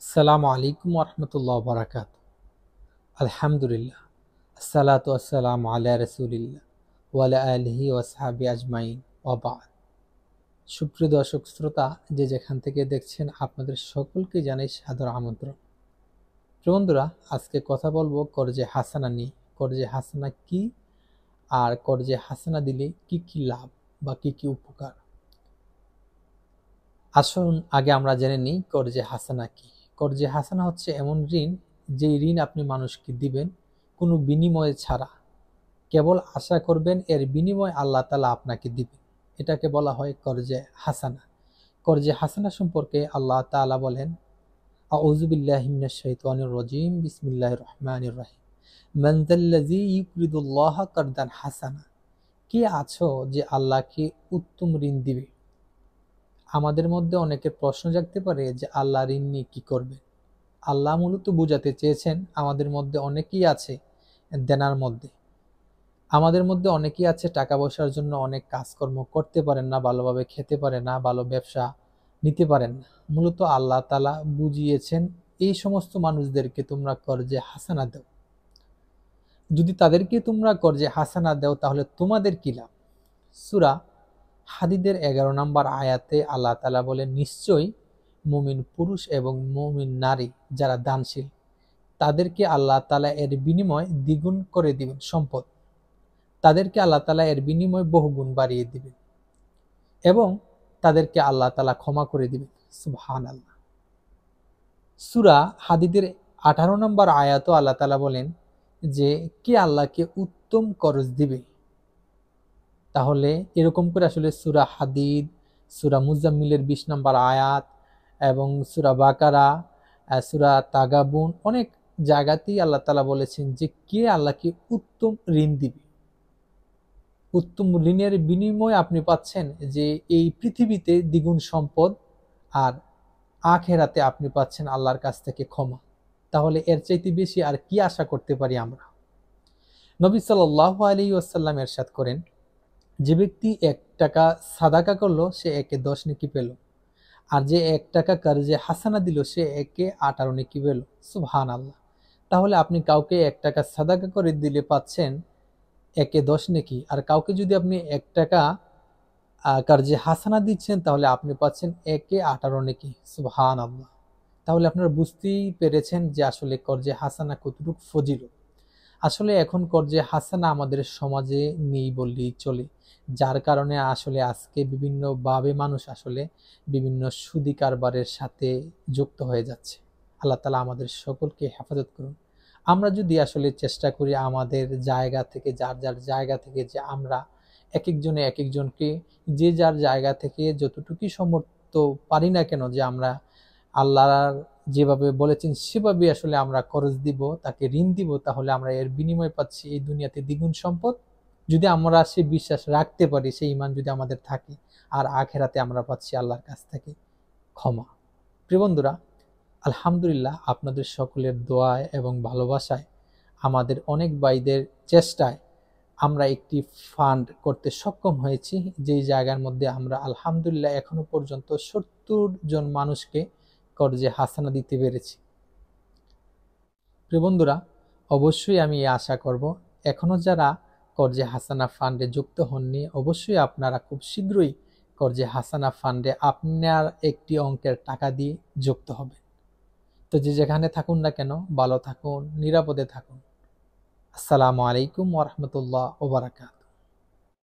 আসসালামু আলাইকুম ওরহমতুল্লাহ বারাকাত। আলহামদুলিল্লাহ, আসসালাতু আসসালামু আলা রাসূলিল্লাহ ওয়ালা আলিহি ওয়াসহাবি আজমাইন ওয়াবাদ। সুপ্রিয় দর্শক শ্রোতা, যে যেখান থেকে দেখছেন আপনাদের সকলকে জানাই সাদর আমন্ত্রণ। প্রিয় বন্ধুরা, আজকে কথা বলবো কর্জে হাসানা নিয়ে। কর্জে হাসানা কি, আর কর্জে হাসানা দিলে কি কি লাভ বা কি কি উপকার। আসুন আগে আমরা জেনে নিই কর্জে হাসানা কি। কর্জে হাসানা হচ্ছে এমন ঋণ, যেই ঋণ আপনি মানুষকে দিবেন কোনো বিনিময় ছাড়া, কেবল আশা করবেন এর বিনিময় আল্লাহ তাআলা আপনাকে দিবেন। এটাকে বলা হয় কর্জে হাসানা। কর্জে হাসানা সম্পর্কে আল্লাহ তাআলা বলেন, আউযু বিল্লাহি মিনাশ শাইতানির রাজিম, বিসমিল্লাহির রহমানির রহিম। মান যাল্লাযী ইউকরিদুল্লাহা কারদান হাসানা। কে আছো যে আল্লাহকে উত্তম ঋণ দিবে? আমাদের মধ্যে অনেকের প্রশ্ন জাগতে পারে যে আল্লাহ ঋণ নিয়ে কি করবে। আল্লাহ মূলত বুঝাতে চেয়েছেন, আমাদের মধ্যে অনেকেই আছে দেনার মধ্যে। আমাদের মধ্যে অনেকেই আছে টাকা পয়সার জন্য অনেক কাজকর্ম করতে পারেন না, ভালোভাবে খেতে পারে না, ভালো ব্যবসা নিতে পারেন না। মূলত আল্লাহ তাআলা বুঝিয়েছেন এই সমস্ত মানুষদেরকে তোমরা কর্জে হাসানা দাও। যদি তাদেরকে তোমরা কর্জে হাসানা দাও তাহলে তোমাদের কি লাভ? সূরা হাদীদের 11 নম্বর আয়াতে আল্লাহ তাআলা বলেন, নিশ্চয়ই মুমিন পুরুষ এবং মুমিন নারী যারা দানশীল, তাদেরকে আল্লাহ তাআলা এর বিনিময় দ্বিগুণ করে দিবেন সম্পদ। তাদেরকে আল্লাহ তাআলা এর বিনিময় বহুগুণ বাড়িয়ে দিবেন এবং তাদেরকে আল্লাহ তাআলা ক্ষমা করে দিবেন। সুবহানাল্লাহ। সূরা হাদীদের 18 নম্বর আয়াতও আল্লাহ তাআলা বলেন যে, কে আল্লাহকে উত্তম কর্জ দিবে? তাহলে এরকম করে আসলে সূরা হাদীদ, সূরা মুজাম্মিলের 20 নম্বর আয়াত এবং সূরা বাকারা, সূরা তাগাবুন, অনেক জায়গাতেই আল্লাহ তাআলা বলেছেন যে কে আল্লাহকে উত্তম ঋণ দিবে। উত্তম ঋণের বিনিময় আপনি পাচ্ছেন যে এই পৃথিবীতে দ্বিগুণ সম্পদ, আর আখিরাতে আপনি পাচ্ছেন আল্লাহর কাছ থেকে ক্ষমা। তাহলে এর চাইতে বেশি আর কি আশা করতে পারি আমরা? নবী সাল্লাল্লাহু আলাইহি ওয়াসাল্লাম ইরশাদ করেন, যে ব্যক্তি 1 টাকা সাদাকা করলো সে একে 10 নেকি পেল, আর যে 1 টাকা কর্জে হাসানা দিল সে একে 18 নেকি পেল। সুবহানাল্লাহ। তাহলে আপনি কাউকে 1 টাকা সাদাকা করে দিলে পাচ্ছেন একে 10 নেকি, আর কাউকে যদি আপনি 1 টাকা কর্জে হাসানা দিচ্ছেন তাহলে আপনি পাচ্ছেন একে 18 নেকি। সুবহানাল্লাহ। তাহলে আপনারা বুঝতেই পেরেছেন যে আসলে কর্জে হাসানা কতটুকু ফজিলত। আসলে এখন কর্জে হাসানা আমাদের সমাজে নেই বললেই চলে, যার কারণে আসলে আজকে বিভিন্নভাবে মানুষ আসলে বিভিন্ন সুদি কারবারের সাথে যুক্ত হয়ে যাচ্ছে। আল্লাহ তাআলা আমাদের সকলকে হেফাজত করুন। আমরা যদি আসলে চেষ্টা করি আমাদের জায়গা থেকে, যার যার জায়গা থেকে, যে আমরা এক একজনে এক একজনকে যে যার জায়গা থেকে যতটুকুই সমর্থ পারি না কেন, যে আমরা আল্লাহর যেভাবে বলেছেন সেভাবে আসলে আমরা খরচ দিব, তাকে ঋণ দিব, তাহলে আমরা এর বিনিময় পাচ্ছি এই দুনিয়াতে দ্বিগুণ সম্পদ। যদি আমরা সে বিশ্বাস রাখতে পারি, সেই ঈমান যদি আমাদের থাকে, আর আখিরাতে আমরা পাচ্ছি আল্লাহর কাছ থেকে ক্ষমা। প্রিয় বন্ধুরা, আলহামদুলিল্লাহ, আপনাদের সকলের দোয়ায় এবং ভালোবাসায়, আমাদের অনেক ভাইদের চেষ্টায় আমরা একটি ফান্ড করতে সক্ষম হয়েছি, যেই জায়গার মধ্যে আমরা আলহামদুলিল্লাহ এখনো পর্যন্ত 70 জন মানুষকে কর্জে হাসানা দিতে পেরেছি। প্রিয় বন্ধুরা, অবশ্যই আমি আশা করব এখনো যারা কর্জে হাসানা ফান্ডে যুক্ত হননি, অবশ্যই আপনারা খুব শীঘ্রই কর্জে হাসানা ফান্ডে আপনার একটি অঙ্কের টাকা দিয়ে যুক্ত হবে। তো যে যেখানে থাকুন না কেন, ভালো থাকুন, নিরাপদে থাকুন। আসসালামু আলাইকুম ওয়া রাহমাতুল্লাহ ওয়া বারাকাতুহু।